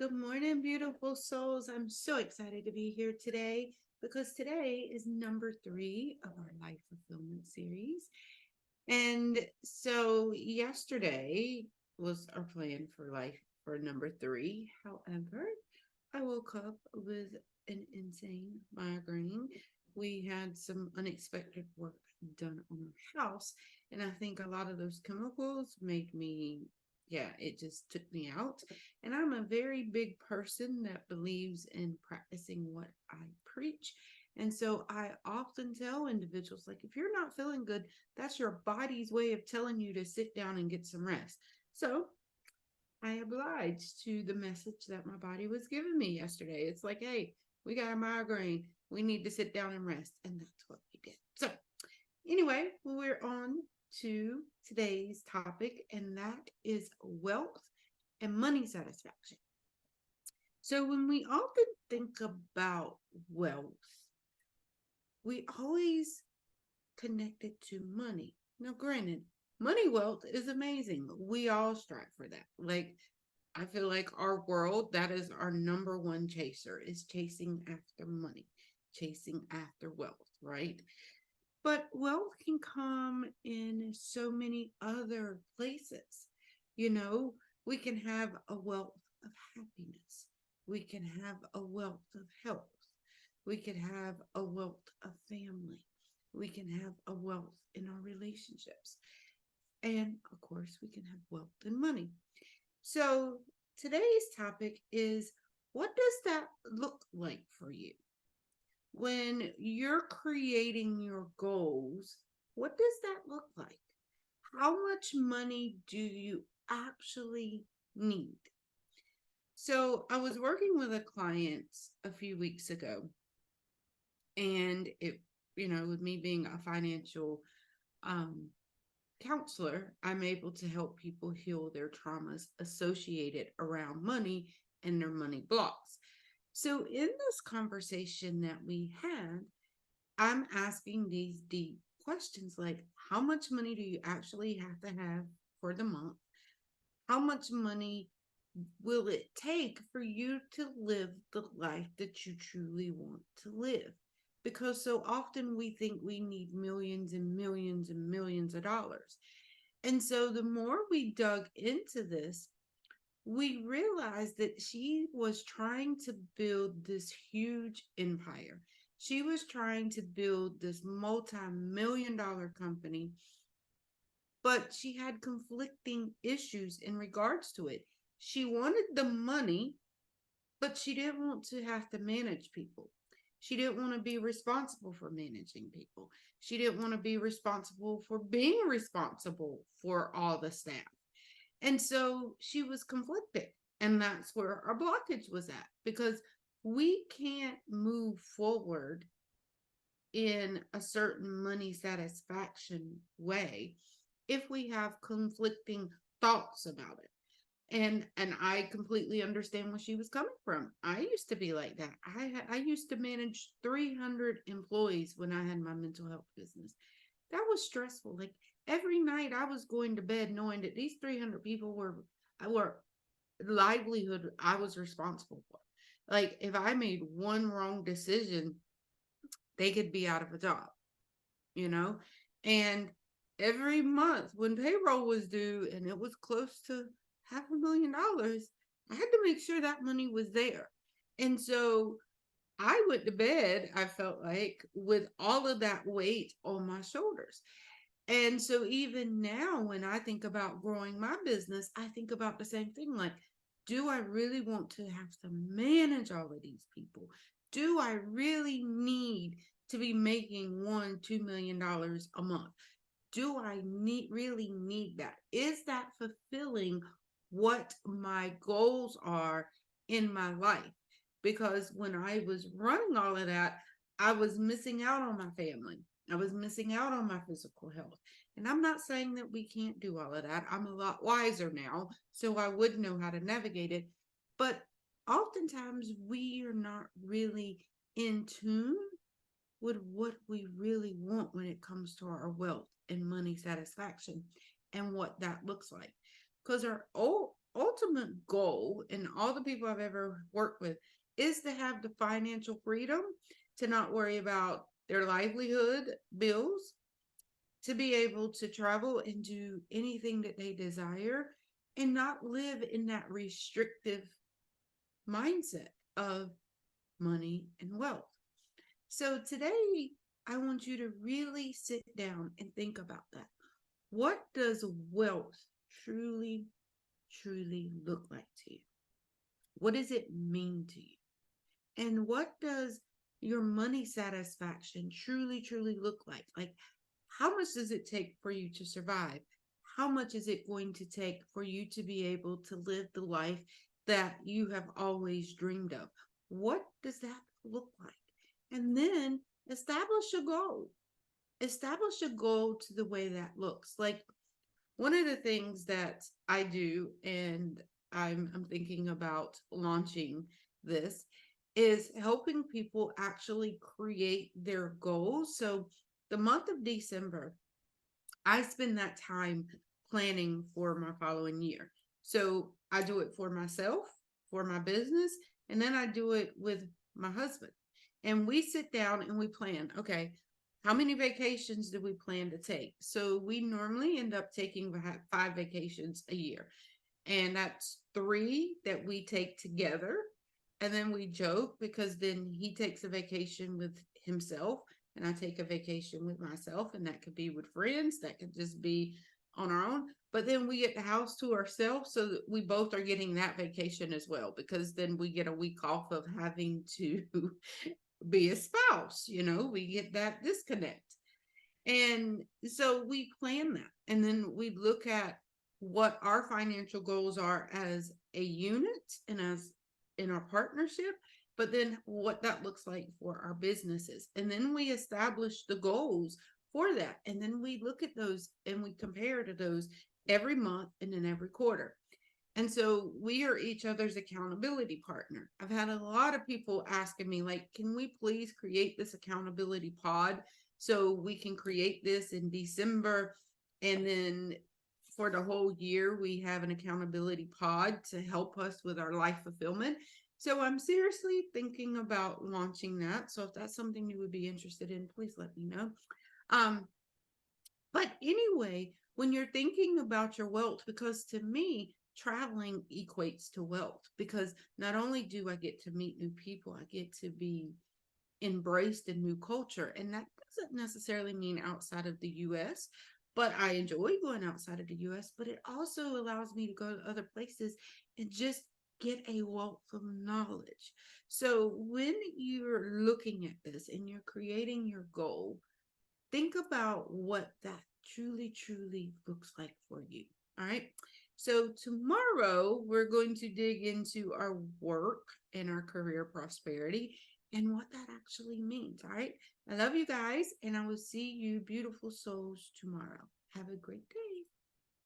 Good morning, beautiful souls. I'm so excited to be here today because today is number 3 of our Life Fulfillment series. And so, yesterday was our plan for life for number 3. However, I woke up with an insane migraine. We had some unexpected work done on our house, and I think a lot of those chemicals made me, yeah, it just took me out. And I'm a very big person that believes in practicing what I preach. And so I often tell individuals, like, if you're not feeling good, that's your body's way of telling you to sit down and get some rest. So I obliged to the message that my body was giving me yesterday. It's like, hey, we got a migraine. We need to sit down and rest. And that's what we did. So, anyway, we're on to today's topic, and that is wealth and money satisfaction. So, when we often think about wealth, we always connect it to money. Now, granted, money wealth is amazing. We all strive for that. Like, I feel like our world, that is our number one chaser, is chasing after money, chasing after wealth, right? But wealth can come in so many other places. You know, we can have a wealth of happiness. We can have a wealth of health. We can have a wealth of family. We can have a wealth in our relationships. And of course, we can have wealth and money. So today's topic is, what does that look like for you? When you're creating your goals, what does that look like? How much money do you actually need? So I was working with a client a few weeks ago, and with me being a financial um, counselor, I'm able to help people heal their traumas associated around money and their money blocks. So, in this conversation that we had, I'm asking these deep questions like, how much money do you actually have to have for the month? How much money will it take for you to live the life that you truly want to live? Because so often we think we need millions and millions and millions of dollars. And so the more we dug into this, we realized that she was trying to build this huge empire. She was trying to build this multi-million dollar company, but she had conflicting issues in regards to it. She wanted the money, but she didn't want to have to manage people. She didn't want to be responsible for managing people. She didn't want to be responsible for being responsible for all the staff. And so she was conflicted. And that's where our blockage was at, because we can't move forward in a certain money satisfaction way if we have conflicting thoughts about it. And I completely understand where she was coming from. I used to be like that. I used to manage 300 employees when I had my mental health business. That was stressful. Like, every night I was going to bed knowing that these 300 people were livelihood I was responsible for. Like, if I made one wrong decision, they could be out of a job, you know? And every month when payroll was due and it was close to $500,000, I had to make sure that money was there. And so I went to bed, I felt like, with all of that weight on my shoulders. And so even now, when I think about growing my business, I think about the same thing. Like, do I really want to have to manage all of these people? Do I really need to be making $1, $2 million a month? Do I really need that? Is that fulfilling what my goals are in my life? Because when I was running all of that, I was missing out on my family. I was missing out on my physical health. And I'm not saying that we can't do all of that. I'm a lot wiser now, so I would know how to navigate it. But oftentimes we are not really in tune with what we really want when it comes to our wealth and money satisfaction and what that looks like. Because our ultimate goal, and all the people I've ever worked with, is to have the financial freedom to not worry about their livelihood bills, to be able to travel and do anything that they desire and not live in that restrictive mindset of money and wealth. So today, I want you to really sit down and think about that. What does wealth truly, truly look like to you? What does it mean to you? And what does your money satisfaction truly, truly look like? Like, how much does it take for you to survive? How much is it going to take for you to be able to live the life that you have always dreamed of? What does that look like? And then establish a goal. Establish a goal to the way that looks. Like, one of the things that I do, and I'm thinking about launching this, is helping people actually create their goals. So the month of December, I spend that time planning for my following year. So I do it for myself, for my business, and then I do it with my husband. And we sit down and we plan, okay, how many vacations do we plan to take? So we normally end up taking 5 vacations a year. And that's 3 that we take together. And then we joke because then he takes a vacation with himself and I take a vacation with myself. And that could be with friends, that could just be on our own. But then we get the house to ourselves so that we both are getting that vacation as well, because then we get a week off of having to be a spouse. We get that disconnect. And so we plan that. And then we look at what our financial goals are as a unit and as in our partnership, but then what that looks like for our businesses. And then we establish the goals for that. And then we look at those and we compare to those every month and then every quarter. And so we are each other's accountability partner. I've had a lot of people asking me, like, can we please create this accountability pod so we can create this in December? And then for the whole year, we have an accountability pod to help us with our life fulfillment. So I'm seriously thinking about launching that. So if that's something you would be interested in, please let me know. Um, but anyway, when you're thinking about your wealth, because to me, traveling equates to wealth, because not only do I get to meet new people, I get to be embraced in new culture. And that doesn't necessarily mean outside of the US, but I enjoy going outside of the US, but it also allows me to go to other places and just get a wealth of knowledge. So when you're looking at this and you're creating your goal, think about what that truly, truly looks like for you. All right. So tomorrow we're going to dig into our work and our career prosperity and what that actually means. All right. I love you guys, and I will see you beautiful souls tomorrow. Have a great day.